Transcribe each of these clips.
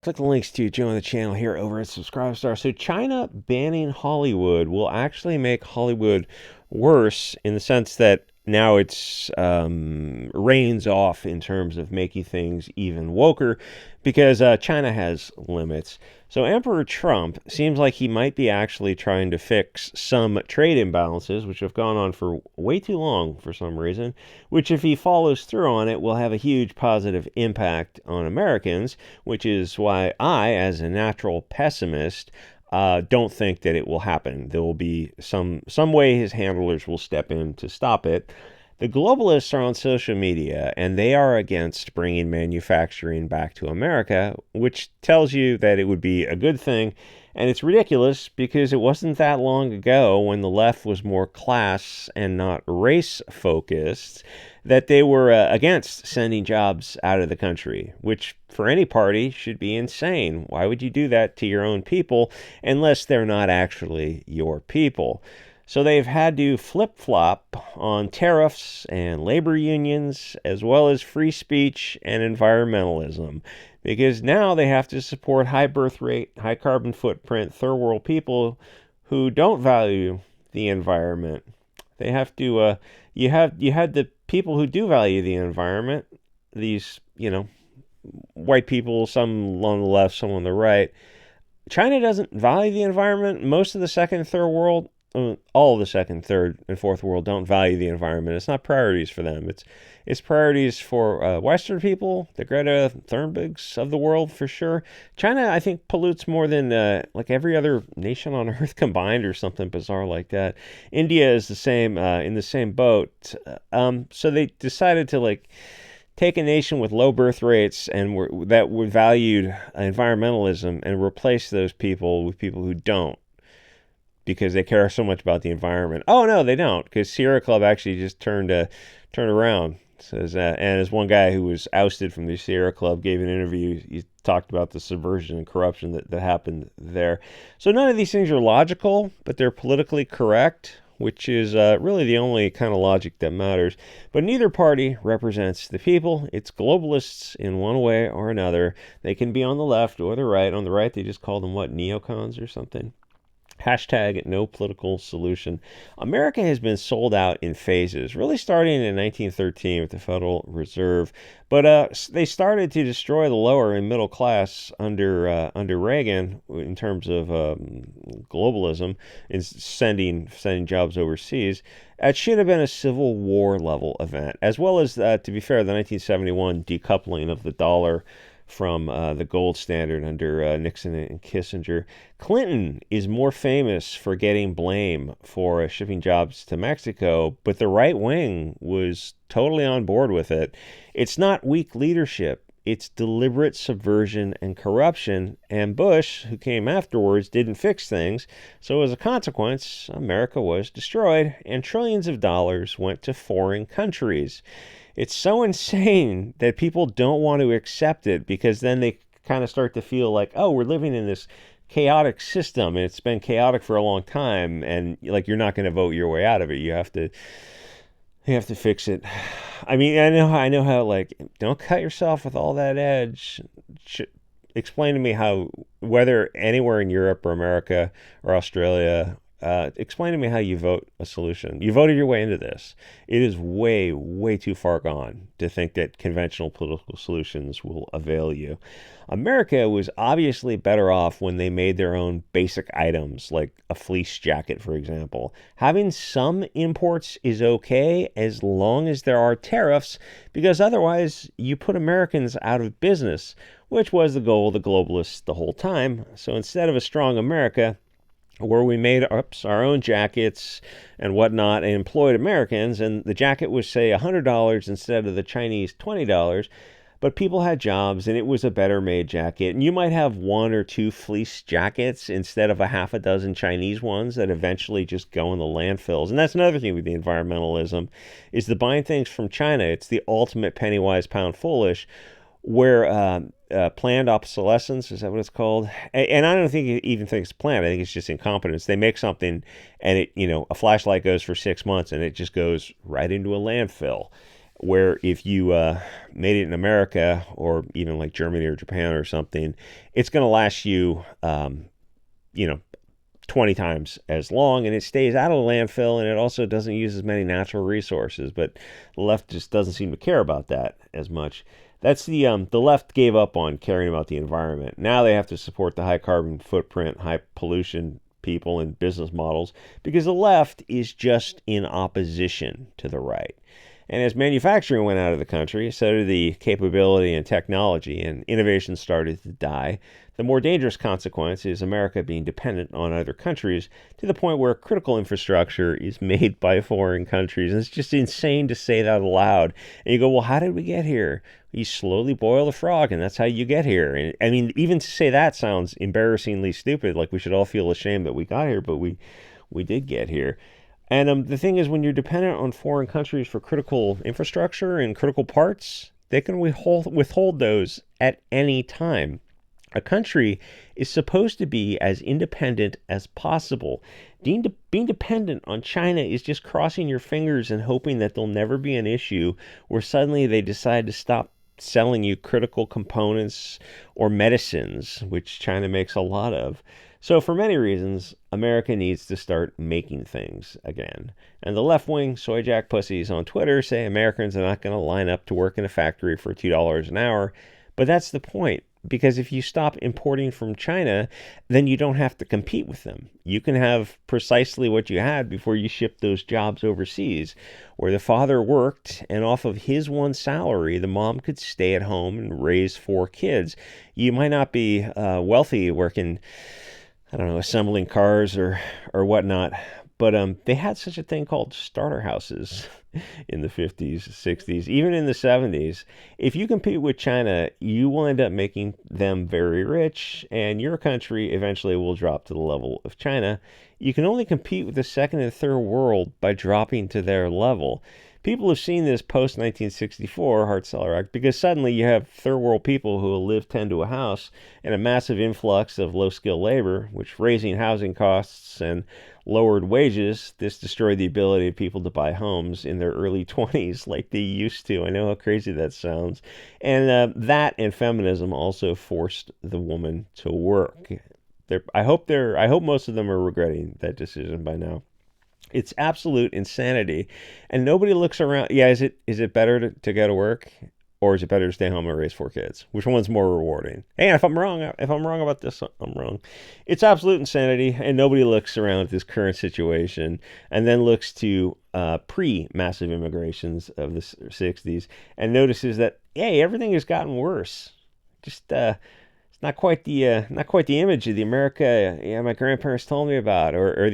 Click the links to join the channel here over at SubStars. So China banning Hollywood will actually make Hollywood worse in the sense that now it's reins off in terms of making things even woker because China has limits. So Emperor Trump seems like he might be actually trying to fix some trade imbalances, which have gone on for way too long for some reason, which if he follows through on it will have a huge positive impact on Americans, which is why I, as a natural pessimist, don't think that it will happen. There will be some way his handlers will step in to stop it. The globalists are on social media, and they are against bringing manufacturing back to America, which tells you that it would be a good thing. And it's ridiculous because it wasn't that long ago when the left was more class and not race focused that they were against sending jobs out of the country, which for any party should be insane. Why would you do that to your own people unless they're not actually your people? So they've had to flip-flop on tariffs and labor unions, as well as free speech and environmentalism, because now they have to support high birth rate, high carbon footprint, third world people who don't value the environment. They have to, you had the people who do value the environment, these, white people, some on the left, some on the right. China doesn't value the environment. Most of the second and third world, all of the second, third, and fourth world don't value the environment. It's not priorities for them. It's priorities for Western people, the Greta Thunbergs of the world for sure. China, I think, pollutes more than like every other nation on Earth combined, or something bizarre like that. India is the same, in the same boat. So they decided to take a nation with low birth rates and that would valued environmentalism and replace those people with people who don't, because they care so much about the environment. Oh no, they don't, because Sierra Club actually just turned around. Says and as one guy who was ousted from the Sierra Club gave an interview, he talked about the subversion and corruption that happened there. So none of these things are logical, but they're politically correct, which is really the only kind of logic that matters. But neither party represents the people. It's globalists in one way or another. They can be on the left or the right. On the right, they just call them, neocons or something. Hashtag no political solution. America has been sold out in phases, really starting in 1913 with the Federal Reserve. But they started to destroy the lower and middle class under Reagan in terms of globalism and sending jobs overseas. It should have been a Civil War level event, as well as, to be fair, the 1971 decoupling of the dollar from the gold standard under Nixon and Kissinger. Clinton is more famous for getting blame for shipping jobs to Mexico, but the right wing was totally on board with it. It's not weak leadership. It's deliberate subversion and corruption, and Bush, who came afterwards, didn't fix things. So as a consequence, America was destroyed, and trillions of dollars went to foreign countries. It's so insane that people don't want to accept it, because then they kind of start to feel like, oh, we're living in this chaotic system and it's been chaotic for a long time, and you're not going to vote your way out of it. You have to fix it. I mean, I know how don't cut yourself with all that edge. Explain to me how, whether anywhere in Europe or America or Australia, explain to me how you vote a solution. You voted your way into this. It is way, way too far gone to think that conventional political solutions will avail you. America was obviously better off when they made their own basic items, like a fleece jacket, for example. Having some imports is okay as long as there are tariffs, because otherwise you put Americans out of business, which was the goal of the globalists the whole time. So instead of a strong America, where we made our own jackets and whatnot and employed Americans, and the jacket was, say, $100 instead of the Chinese $20, but people had jobs and it was a better made jacket. And you might have one or two fleece jackets instead of a half a dozen Chinese ones that eventually just go in the landfills. And that's another thing with the environmentalism, is the buying things from China. It's the ultimate penny wise, pound foolish, where planned obsolescence, is that what it's called? And I don't even think it's planned. I think it's just incompetence. They make something and a flashlight goes for 6 months and it just goes right into a landfill. where if you made it in America or even like Germany or Japan or something, it's going to last you, you know, 20 times as long, and it stays out of the landfill, and it also doesn't use as many natural resources. But the left just doesn't seem to care about that as much. That's the left gave up on caring about the environment. Now they have to support the high carbon footprint, high pollution people and business models because the left is just in opposition to the right. And as manufacturing went out of the country, so did the capability and technology, and innovation started to die. The more dangerous consequence is America being dependent on other countries to the point where critical infrastructure is made by foreign countries. And it's just insane to say that aloud. And you go, well, how did we get here? You slowly boil the frog, and that's how you get here. And I mean, even to say that sounds embarrassingly stupid, like we should all feel ashamed that we got here, but we did get here. And the thing is, when you're dependent on foreign countries for critical infrastructure and critical parts, they can withhold those at any time. A country is supposed to be as independent as possible. Being dependent on China is just crossing your fingers and hoping that there'll never be an issue where suddenly they decide to stop selling you critical components or medicines, which China makes a lot of. So for many reasons, America needs to start making things again. And the left-wing soy jack pussies on Twitter say Americans are not going to line up to work in a factory for $2 an hour. But that's the point. Because if you stop importing from China, then you don't have to compete with them. You can have precisely what you had before you shipped those jobs overseas, where the father worked and off of his one salary, the mom could stay at home and raise 4 kids. You might not be wealthy working, I don't know, assembling cars or whatnot, but they had such a thing called starter houses in the 50s, 60s, even in the 70s. If you compete with China, you will end up making them very rich, and your country eventually will drop to the level of China. You can only compete with the second and third world by dropping to their level. People have seen this post-1964 Hart-Celler Act because suddenly you have third world people who will live 10 to a house and a massive influx of low-skilled labor, which raising housing costs and lowered wages. This destroyed the ability of people to buy homes in their early 20s like they used to. I know how crazy that sounds. And that and feminism also forced the woman to work. I hope most of them are regretting that decision by now. It's absolute insanity, and nobody looks around. Yeah, is it better to go to work, or is it better to stay home and raise 4 kids? Which one's more rewarding? Hey, if I'm wrong about this, I'm wrong. It's absolute insanity, and nobody looks around at this current situation and then looks to pre-massive immigrations of the 60s and notices that hey, everything has gotten worse. Just not quite the image of the America my grandparents told me about, or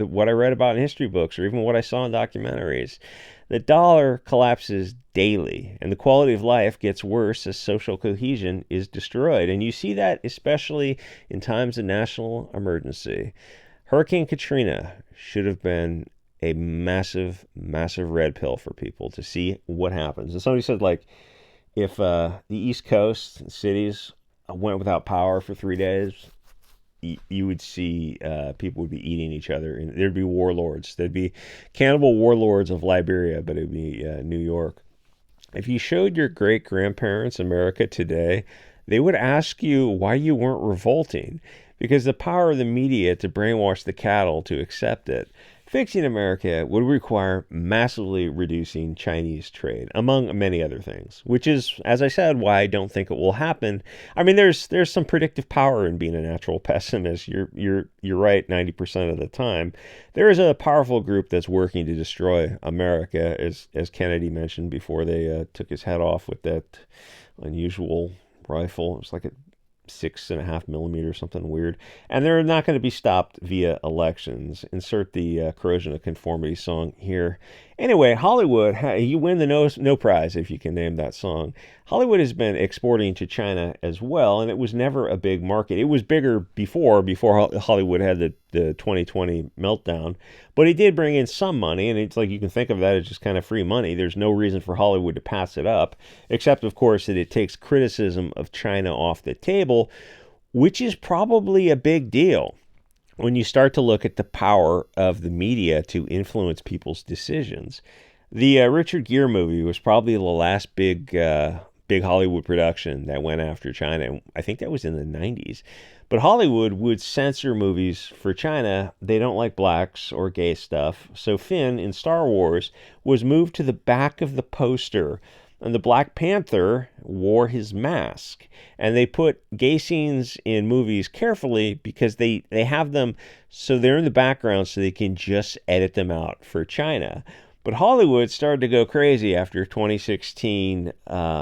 what I read about in history books, or even what I saw in documentaries. The dollar collapses daily, and the quality of life gets worse as social cohesion is destroyed. And you see that especially in times of national emergency. Hurricane Katrina should have been a massive, massive red pill for people to see what happens. And somebody said, like, if the East Coast cities went without power for 3 days, you would see people would be eating each other, and there'd be warlords. There'd be cannibal warlords of Liberia, but it'd be New York. If you showed your great-grandparents America today, they would ask you why you weren't revolting, because the power of the media to brainwash the cattle to accept it. Fixing America would require massively reducing Chinese trade, among many other things, which is, as I said, why I don't think it will happen. I mean, there's some predictive power in being a natural pessimist. You're right 90% of the time. There is a powerful group that's working to destroy America, as Kennedy mentioned before they took his head off with that unusual rifle. It was like a 6.5 millimeter, something weird, and they're not going to be stopped via elections. Insert the corrosion of conformity song here. Anyway, Hollywood, you win the no prize if you can name that song. Hollywood has been exporting to China as well, and it was never a big market. It was bigger before Hollywood had the 2020 meltdown, but it did bring in some money, and it's like you can think of that as just kind of free money. There's no reason for Hollywood to pass it up, except, of course, that it takes criticism of China off the table, which is probably a big deal when you start to look at the power of the media to influence people's decisions. The Richard Gere movie was probably the last big Hollywood production that went after China. I think that was in the 90s. But Hollywood would censor movies for China. They don't like blacks or gay stuff. So Finn in Star Wars was moved to the back of the poster. And the Black Panther wore his mask. And they put gay scenes in movies carefully because they have them so they're in the background so they can just edit them out for China. But Hollywood started to go crazy after 2016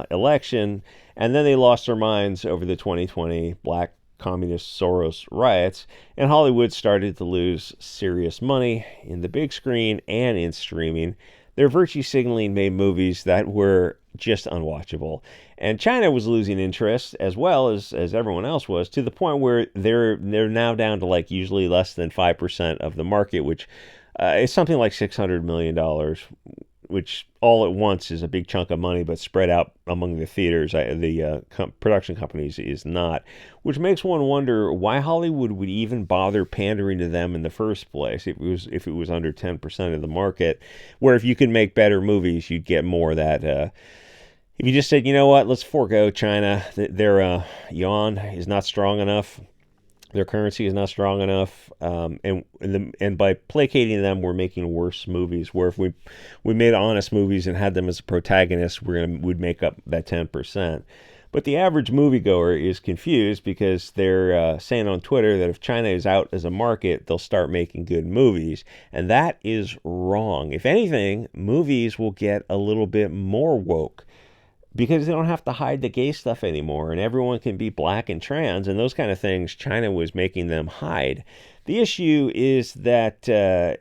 election, and then they lost their minds over the 2020 Black Communist Soros riots, and Hollywood started to lose serious money in the big screen and in streaming. Their virtue signaling made movies that were just unwatchable. And China was losing interest as well as everyone else was, to the point where they're now down to like usually less than 5% of the market, which is something like $600 million, which all at once is a big chunk of money, but spread out among the theaters, the production companies, is not. Which makes one wonder why Hollywood would even bother pandering to them in the first place if it was under 10% of the market, where if you could make better movies, you'd get more of that. If you just said, you know what, let's forego China, their yuan is not strong enough. Their currency is not strong enough, and by placating them, we're making worse movies. Where if we made honest movies and had them as protagonists, we'd make up that 10%. But the average moviegoer is confused because they're saying on Twitter that if China is out as a market, they'll start making good movies, and that is wrong. If anything, movies will get a little bit more woke, because they don't have to hide the gay stuff anymore, and everyone can be black and trans, and those kind of things China was making them hide. The issue is that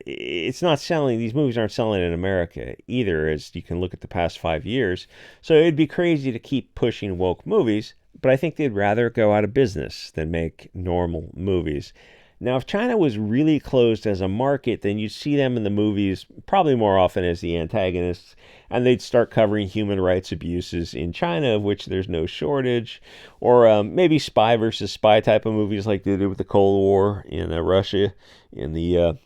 it's not selling, these movies aren't selling in America either, as you can look at the past 5 years. So it'd be crazy to keep pushing woke movies, but I think they'd rather go out of business than make normal movies. Now, if China was really closed as a market, then you'd see them in the movies probably more often as the antagonists, and they'd start covering human rights abuses in China, of which there's no shortage, or maybe spy versus spy type of movies like they did with the Cold War in Russia in the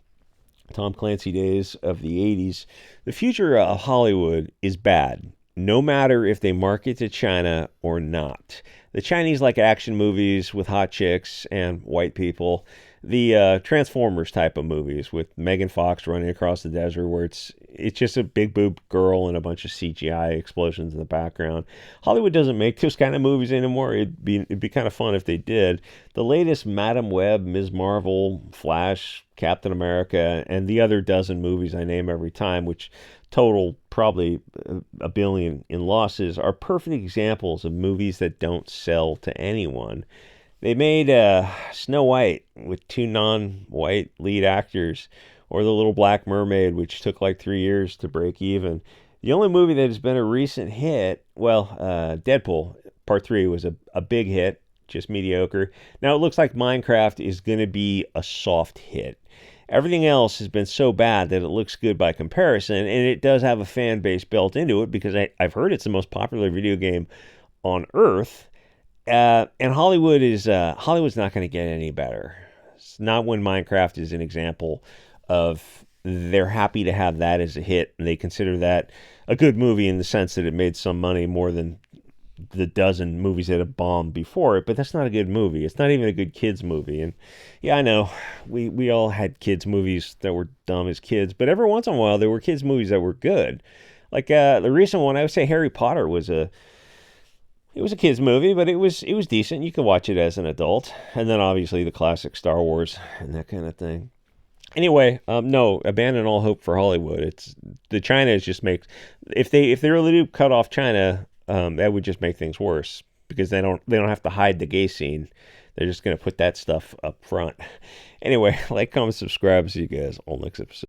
Tom Clancy days of the 80s. The future of Hollywood is bad, no matter if they market to China or not. The Chinese like action movies with hot chicks and white people. The Transformers type of movies with Megan Fox running across the desert, where it's just a big boob girl and a bunch of CGI explosions in the background. Hollywood doesn't make those kind of movies anymore. It'd be kind of fun if they did. The latest Madam Web, Ms. Marvel, Flash, Captain America, and the other dozen movies I name every time, which total probably $1 billion in losses, are perfect examples of movies that don't sell to anyone. They made Snow White with 2 non-white lead actors, or The Little Black Mermaid, which took like 3 years to break even. The only movie that has been a recent hit, well, Deadpool Part 3 was a big hit, just mediocre. Now it looks like Minecraft is going to be a soft hit. Everything else has been so bad that it looks good by comparison, and it does have a fan base built into it because I've heard it's the most popular video game on Earth. And Hollywood's not going to get any better. It's not when Minecraft is an example of they're happy to have that as a hit, and they consider that a good movie in the sense that it made some money more than the dozen movies that have bombed before it. But that's not a good movie. It's not even a good kids movie. And yeah, I know we all had kids movies that were dumb as kids, but every once in a while there were kids movies that were good. Like the recent one, I would say Harry Potter was a kid's movie, but it was decent. You could watch it as an adult. And then obviously the classic Star Wars and that kind of thing. Anyway, no, abandon all hope for Hollywood. It's the China is just makes if they really do cut off China, that would just make things worse because they don't have to hide the gay scene. They're just gonna put that stuff up front. Anyway, like, comment, subscribe. See you guys on next episode.